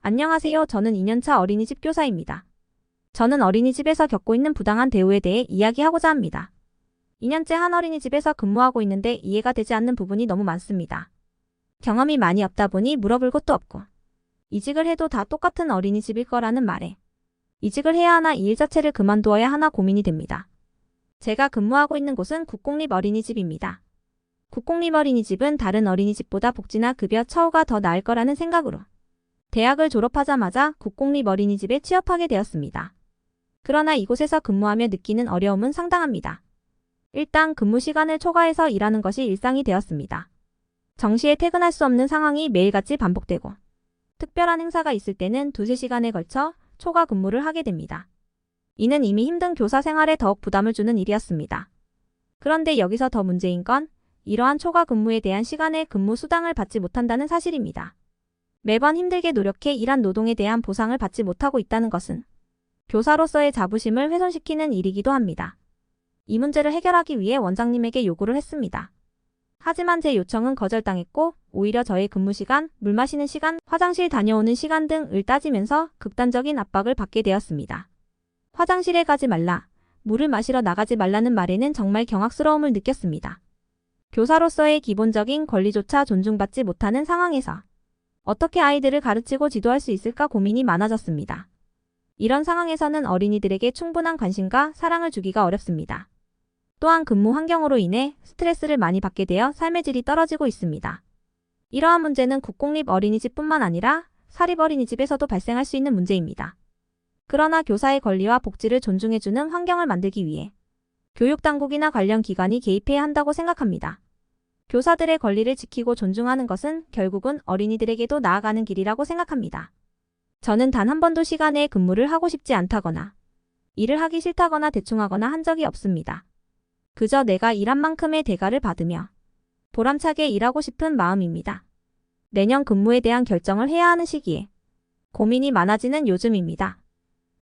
안녕하세요. 저는 2년차 어린이집 교사입니다. 저는 어린이집에서 겪고 있는 부당한 대우에 대해 이야기하고자 합니다. 2년째 한 어린이집에서 근무하고 있는데 이해가 되지 않는 부분이 너무 많습니다. 경험이 많이 없다 보니 물어볼 것도 없고, 이직을 해도 다 똑같은 어린이집일 거라는 말에 이직을 해야 하나 이 일 자체를 그만두어야 하나 고민이 됩니다. 제가 근무하고 있는 곳은 국공립 어린이집입니다. 국공립 어린이집은 다른 어린이집보다 복지나 급여 처우가 더 나을 거라는 생각으로 대학을 졸업하자마자 국공립 어린이집에 취업하게 되었습니다. 그러나 이곳에서 근무하며 느끼는 어려움은 상당합니다. 일단 근무 시간을 초과해서 일하는 것이 일상이 되었습니다. 정시에 퇴근할 수 없는 상황이 매일같이 반복되고, 특별한 행사가 있을 때는 2~3시간에 걸쳐 초과 근무를 하게 됩니다. 이는 이미 힘든 교사 생활에 더욱 부담을 주는 일이었습니다. 그런데 여기서 더 문제인 건 이러한 초과 근무에 대한 시간의 근무 수당을 받지 못한다는 사실입니다. 매번 힘들게 노력해 일한 노동에 대한 보상을 받지 못하고 있다는 것은 교사로서의 자부심을 훼손시키는 일이기도 합니다. 이 문제를 해결하기 위해 원장님에게 요구를 했습니다. 하지만 제 요청은 거절당했고, 오히려 저의 근무 시간, 물 마시는 시간, 화장실 다녀오는 시간 등을 따지면서 극단적인 압박을 받게 되었습니다. 화장실에 가지 말라, 물을 마시러 나가지 말라는 말에는 정말 경악스러움을 느꼈습니다. 교사로서의 기본적인 권리조차 존중받지 못하는 상황에서 어떻게 아이들을 가르치고 지도할 수 있을까 고민이 많아졌습니다. 이런 상황에서는 어린이들에게 충분한 관심과 사랑을 주기가 어렵습니다. 또한 근무 환경으로 인해 스트레스를 많이 받게 되어 삶의 질이 떨어지고 있습니다. 이러한 문제는 국공립 어린이집뿐만 아니라 사립 어린이집에서도 발생할 수 있는 문제입니다. 그러나 교사의 권리와 복지를 존중해주는 환경을 만들기 위해 교육당국이나 관련 기관이 개입해야 한다고 생각합니다. 교사들의 권리를 지키고 존중하는 것은 결국은 어린이들에게도 나아가는 길이라고 생각합니다. 저는 단 한 번도 시간에 근무를 하고 싶지 않다거나 일을 하기 싫다거나 대충하거나 한 적이 없습니다. 그저 내가 일한 만큼의 대가를 받으며 보람차게 일하고 싶은 마음입니다. 내년 근무에 대한 결정을 해야 하는 시기에 고민이 많아지는 요즘입니다.